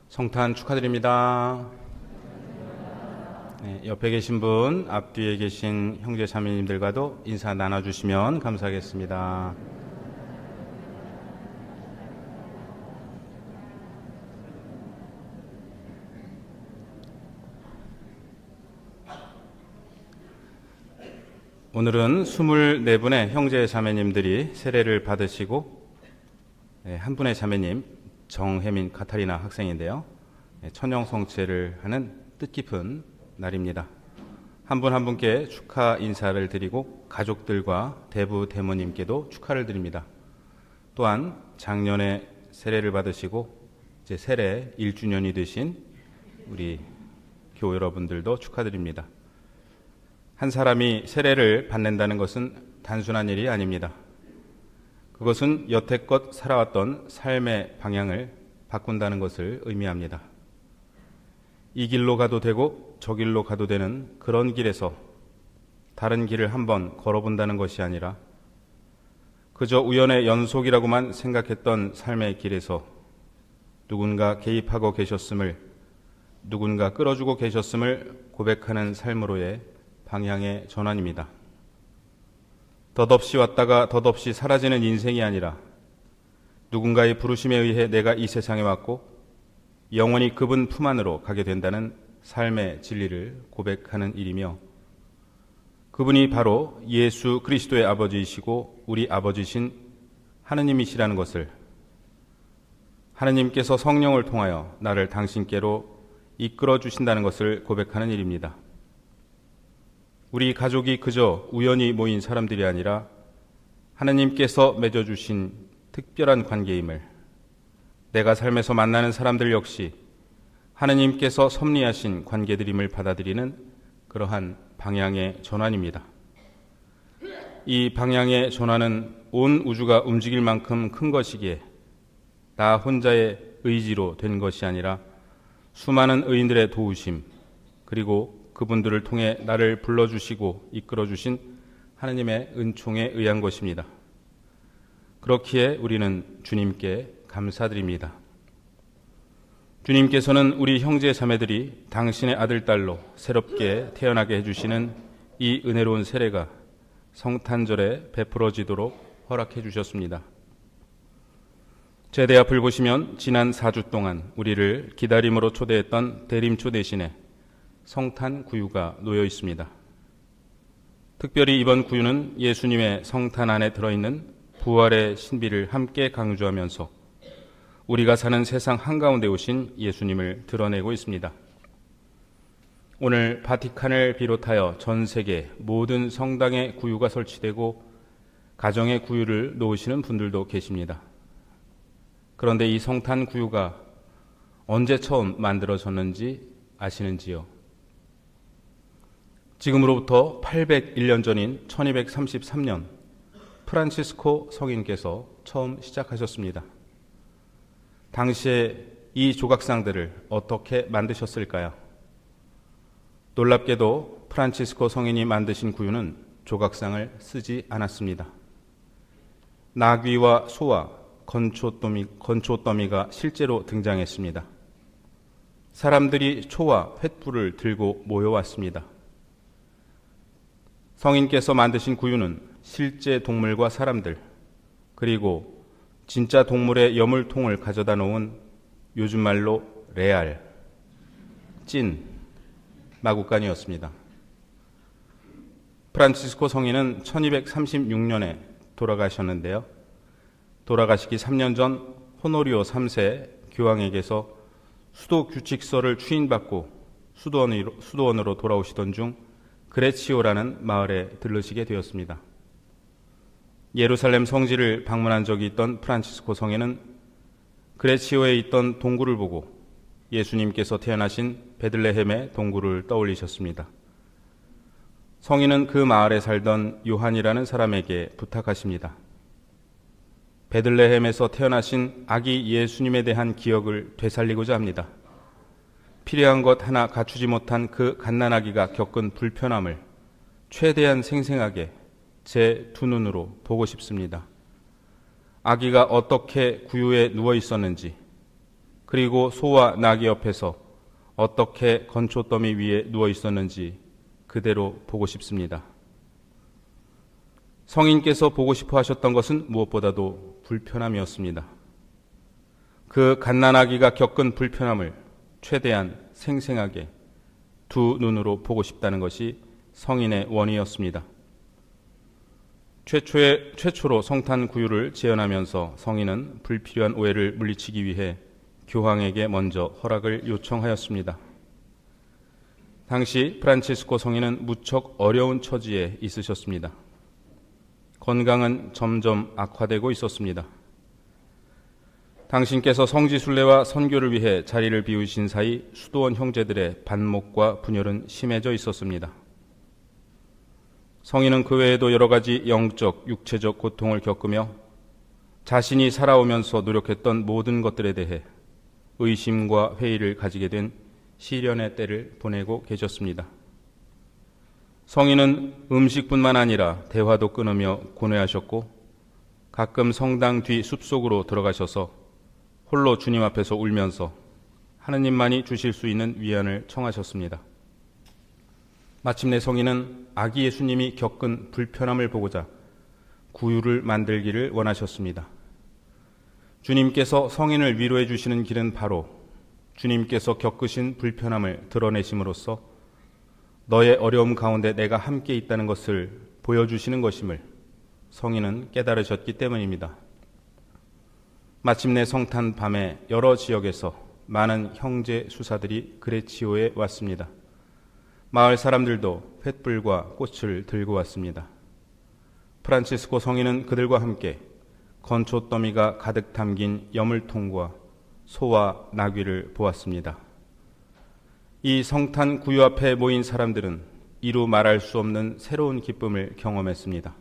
성탄 축하드립니다. 네, 옆에 계신 분, 앞뒤에 계신 형제 자매님들과도 인사 나눠주시면 감사하겠습니다. 오늘은 24분의 형제 자매님들이 세례를 받으시고 한 분의 자매님 정혜민 카타리나 학생인데요, 천영성체를 하는 뜻깊은 날입니다. 한 분 한 분께 축하 인사를 드리고 가족들과 대부 대모님께도 축하를 드립니다. 또한 작년에 세례를 받으시고 이제 세례 1주년이 되신 우리 교우 여러분들도 축하드립니다. 한 사람이 세례를 받는다는 것은 단순한 일이 아닙니다. 그것은 여태껏 살아왔던 삶의 방향을 바꾼다는 것을 의미합니다. 이 길로 가도 되고 저 길로 가도 되는 그런 길에서 다른 길을 한번 걸어본다는 것이 아니라 그저 우연의 연속이라고만 생각했던 삶의 길에서 누군가 개입하고 계셨음을, 누군가 끌어주고 계셨음을 고백하는 삶으로의 방향의 전환입니다. 덧없이 왔다가 덧없이 사라지는 인생이 아니라 누군가의 부르심에 의해 내가 이 세상에 왔고 영원히 그분 품 안으로 가게 된다는 삶의 진리를 고백하는 일이며, 그분이 바로 예수 그리스도의 아버지이시고 우리 아버지신 하느님이시라는 것을, 하느님께서 성령을 통하여 나를 당신께로 이끌어 주신다는 것을 고백하는 일입니다. 우리 가족이 그저 우연히 모인 사람들이 아니라 하느님께서 맺어주신 특별한 관계임을, 내가 삶에서 만나는 사람들 역시 하느님께서 섭리하신 관계들임을 받아들이는 그러한 방향의 전환입니다. 이 방향의 전환은 온 우주가 움직일 만큼 큰 것이기에 나 혼자의 의지로 된 것이 아니라 수많은 의인들의 도우심, 그리고 그분들을 통해 나를 불러주시고 이끌어주신 하느님의 은총에 의한 것입니다. 그렇기에 우리는 주님께 감사드립니다. 주님께서는 우리 형제 자매들이 당신의 아들, 딸로 새롭게 태어나게 해주시는 이 은혜로운 세례가 성탄절에 베풀어지도록 허락해 주셨습니다. 제대 앞을 보시면 지난 4주 동안 우리를 기다림으로 초대했던 대림초 대신에 성탄 구유가 놓여 있습니다. 특별히 이번 구유는 예수님의 성탄 안에 들어있는 부활의 신비를 함께 강조하면서 우리가 사는 세상 한가운데 오신 예수님을 드러내고 있습니다. 오늘 바티칸을 비롯하여 전 세계 모든 성당에 구유가 설치되고 가정에 구유를 놓으시는 분들도 계십니다. 그런데 이 성탄 구유가 언제 처음 만들어졌는지 아시는지요? 지금으로부터 801년 전인 1233년 프란치스코 성인께서 처음 시작하셨습니다. 당시에 이 조각상들을 어떻게 만드셨을까요? 놀랍게도 프란치스코 성인이 만드신 구유는 조각상을 쓰지 않았습니다. 나귀와 소와 건초더미가 실제로 등장했습니다. 사람들이 초와 횃불을 들고 모여왔습니다. 성인께서 만드신 구유는 실제 동물과 사람들, 그리고 진짜 동물의 여물통을 가져다 놓은 요즘 말로 레알, 찐 마구간이었습니다. 프란치스코 성인은 1236년에 돌아가셨는데요. 돌아가시기 3년 전 호노리오 3세 교황에게서 수도 규칙서를 추인받고 수도원으로 돌아오시던 중 그레치오라는 마을에 들르시게 되었습니다. 예루살렘 성지를 방문한 적이 있던 프란치스코 성인은 그레치오에 있던 동굴을 보고 예수님께서 태어나신 베들레헴의 동굴을 떠올리셨습니다. 성인은 그 마을에 살던 요한이라는 사람에게 부탁하십니다. 베들레헴에서 태어나신 아기 예수님에 대한 기억을 되살리고자 합니다. 필요한 것 하나 갖추지 못한 그 갓난아기가 겪은 불편함을 최대한 생생하게 제 두 눈으로 보고 싶습니다. 아기가 어떻게 구유에 누워 있었는지, 그리고 소와 나귀 옆에서 어떻게 건초더미 위에 누워 있었는지 그대로 보고 싶습니다. 성인께서 보고 싶어 하셨던 것은 무엇보다도 불편함이었습니다. 그 갓난아기가 겪은 불편함을 최대한 생생하게 두 눈으로 보고 싶다는 것이 성인의 원의였습니다. 최초로 성탄 구유를 제언하면서 성인은 불필요한 오해를 물리치기 위해 교황에게 먼저 허락을 요청하였습니다. 당시 프란치스코 성인은 무척 어려운 처지에 있으셨습니다. 건강은 점점 악화되고 있었습니다. 당신께서 성지순례와 선교를 위해 자리를 비우신 사이 수도원 형제들의 반목과 분열은 심해져 있었습니다. 성인은 그 외에도 여러 가지 영적, 육체적 고통을 겪으며 자신이 살아오면서 노력했던 모든 것들에 대해 의심과 회의를 가지게 된 시련의 때를 보내고 계셨습니다. 성인은 음식뿐만 아니라 대화도 끊으며 고뇌하셨고 가끔 성당 뒤 숲속으로 들어가셔서 홀로 주님 앞에서 울면서 하느님만이 주실 수 있는 위안을 청하셨습니다. 마침내 성인은 아기 예수님이 겪은 불편함을 보고자 구유를 만들기를 원하셨습니다. 주님께서 성인을 위로해 주시는 길은 바로 주님께서 겪으신 불편함을 드러내심으로써 너의 어려움 가운데 내가 함께 있다는 것을 보여주시는 것임을 성인은 깨달으셨기 때문입니다. 마침내 성탄 밤에 여러 지역에서 많은 형제 수사들이 그레치오에 왔습니다. 마을 사람들도 횃불과 꽃을 들고 왔습니다. 프란치스코 성인은 그들과 함께 건초더미가 가득 담긴 여물통과 소와 나귀를 보았습니다. 이 성탄 구유 앞에 모인 사람들은 이루 말할 수 없는 새로운 기쁨을 경험했습니다.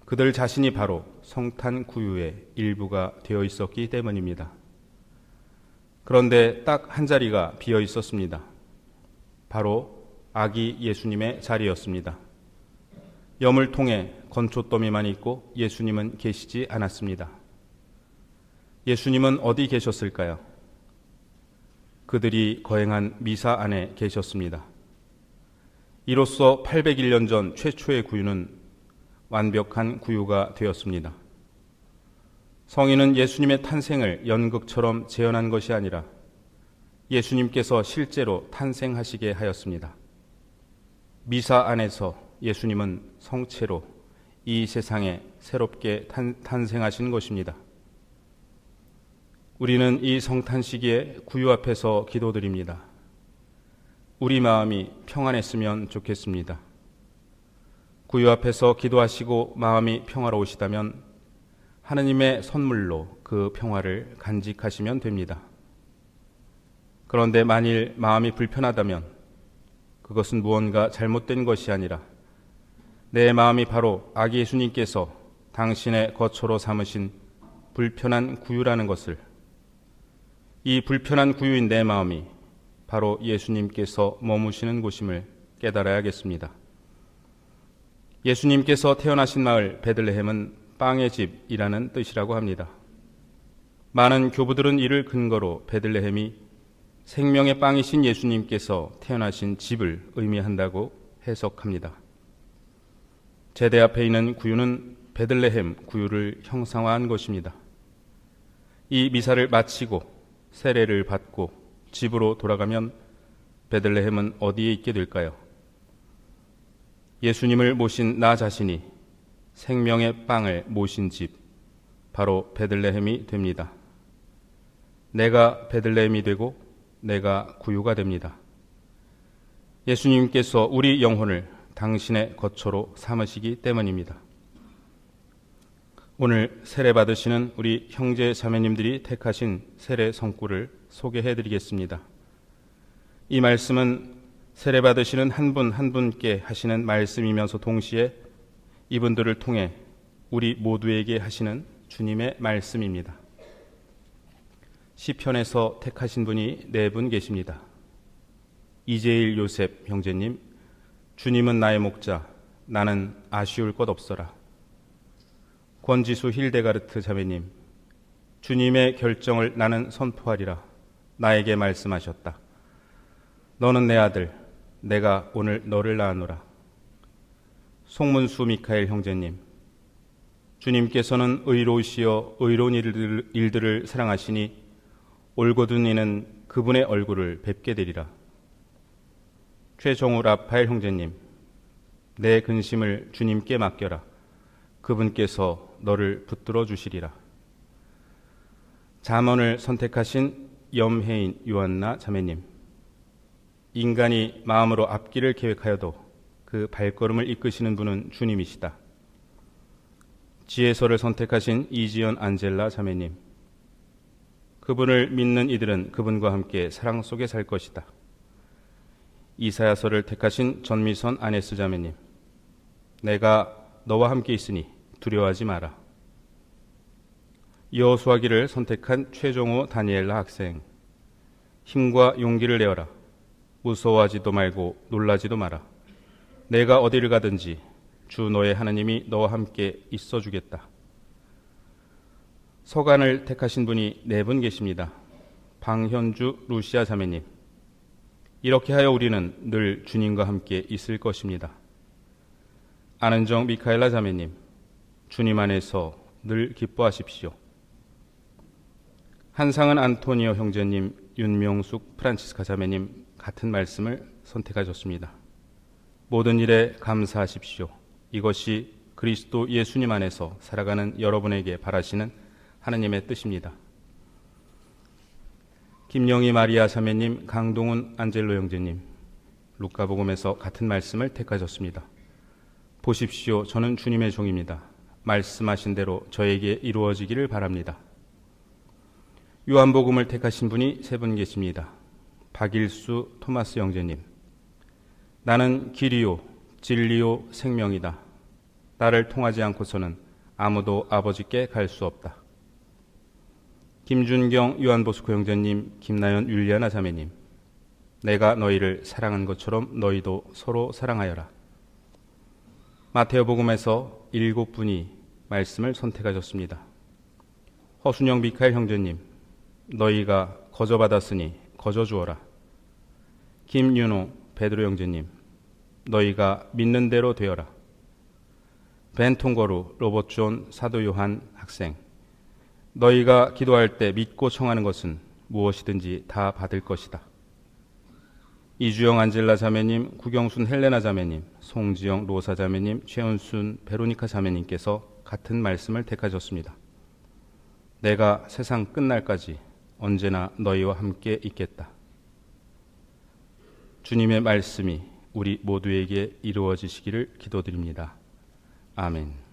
그들 자신이 바로 성탄 구유의 일부가 되어 있었기 때문입니다. 그런데 딱 한 자리가 비어 있었습니다. 바로 아기 예수님의 자리였습니다. 여물통에 건초더미만 있고 예수님은 계시지 않았습니다. 예수님은 어디 계셨을까요? 그들이 거행한 미사 안에 계셨습니다. 이로써 801년 전 최초의 구유는 완벽한 구유가 되었습니다. 성인은 예수님의 탄생을 연극처럼 재현한 것이 아니라 예수님께서 실제로 탄생하시게 하였습니다. 미사 안에서 예수님은 성체로 이 세상에 새롭게 탄생하신 것입니다. 우리는 이 성탄 시기에 구유 앞에서 기도드립니다. 우리 마음이 평안했으면 좋겠습니다. 구유 앞에서 기도하시고 마음이 평화로우시다면 하느님의 선물로 그 평화를 간직하시면 됩니다. 그런데 만일 마음이 불편하다면 그것은 무언가 잘못된 것이 아니라 내 마음이 바로 아기 예수님께서 당신의 거처로 삼으신 불편한 구유라는 것을, 이 불편한 구유인 내 마음이 바로 예수님께서 머무시는 곳임을 깨달아야겠습니다. 예수님께서 태어나신 마을 베들레헴은 빵의 집이라는 뜻이라고 합니다. 많은 교부들은 이를 근거로 베들레헴이 생명의 빵이신 예수님께서 태어나신 집을 의미한다고 해석합니다. 제대 앞에 있는 구유는 베들레헴 구유를 형상화한 것입니다. 이 미사를 마치고 세례를 받고 집으로 돌아가면 베들레헴은 어디에 있게 될까요? 예수님을 모신 나 자신이 생명의 빵을 모신 집, 바로 베들레헴이 됩니다. 내가 베들레헴이 되고 내가 구유가 됩니다. 예수님께서 우리 영혼을 당신의 거처로 삼으시기 때문입니다. 오늘 세례 받으시는 우리 형제 자매님들이 택하신 세례 성구를 소개해 드리겠습니다. 이 말씀은 세례 받으시는 한 분 한 분께 하시는 말씀이면서 동시에 이분들을 통해 우리 모두에게 하시는 주님의 말씀입니다. 시편에서 택하신 분이 4분 계십니다. 이재일 요셉 형제님, 주님은 나의 목자, 나는 아쉬울 것 없어라. 권지수 힐데가르트 자매님, 주님의 결정을 나는 선포하리라. 나에게 말씀하셨다. 너는 내 아들, 내가 오늘 너를 낳았노라. 송문수 미카엘 형제님, 주님께서는 의로우시어 의로운 일들을 사랑하시니 올곧은 이는 그분의 얼굴을 뵙게 되리라. 최종우 라파엘 형제님, 내 근심을 주님께 맡겨라. 그분께서 너를 붙들어 주시리라. 잠언을 선택하신 염혜인 요한나 자매님, 인간이 마음으로 앞길을 계획하여도 그 발걸음을 이끄시는 분은 주님이시다. 지혜서를 선택하신 이지연 안젤라 자매님, 그분을 믿는 이들은 그분과 함께 사랑 속에 살 것이다. 이사야서를 택하신 전미선 아네스 자매님, 내가 너와 함께 있으니 두려워하지 마라. 여호수아기를 선택한 최종호 다니엘라 학생, 힘과 용기를 내어라. 무서워하지도 말고 놀라지도 마라. 내가 어디를 가든지 주 너의 하나님이 너와 함께 있어 주겠다. 서간을 택하신 분이 4분 계십니다. 방현주 루시아 자매님, 이렇게 하여 우리는 늘 주님과 함께 있을 것입니다. 아는정 미카엘라 자매님, 주님 안에서 늘 기뻐하십시오. 한상은 안토니오 형제님, 윤명숙 프란치스카 자매님, 같은 말씀을 선택하셨습니다. 모든 일에 감사하십시오. 이것이 그리스도 예수님 안에서 살아가는 여러분에게 바라시는 하나님의 뜻입니다. 김영희 마리아 자매님, 강동훈 안젤로 형제님, 루카복음에서 같은 말씀을 택하셨습니다. 보십시오, 저는 주님의 종입니다. 말씀하신 대로 저에게 이루어지기를 바랍니다. 요한복음을 택하신 분이 3분 계십니다. 박일수 토마스 형제님, 나는 길이요 진리요 생명이다. 나를 통하지 않고서는 아무도 아버지께 갈 수 없다. 김준경 요한보스코 형제님, 김나연 율리아나 자매님, 내가 너희를 사랑한 것처럼 너희도 서로 사랑하여라. 마테오복음에서 7분이 말씀을 선택하셨습니다. 허순영 미카엘 형제님, 너희가 거저받았으니 거저주어라. 김윤호 베드로 형제님, 너희가 믿는 대로 되어라. 벤통거루 로버트 존 사도 요한 학생, 너희가 기도할 때 믿고 청하는 것은 무엇이든지 다 받을 것이다. 이주영 안젤라 자매님, 구경순 헬레나 자매님, 송지영 로사 자매님, 최은순 베로니카 자매님께서 같은 말씀을 택하셨습니다. 내가 세상 끝날까지 언제나 너희와 함께 있겠다. 주님의 말씀이 우리 모두에게 이루어지시기를 기도드립니다. 아멘.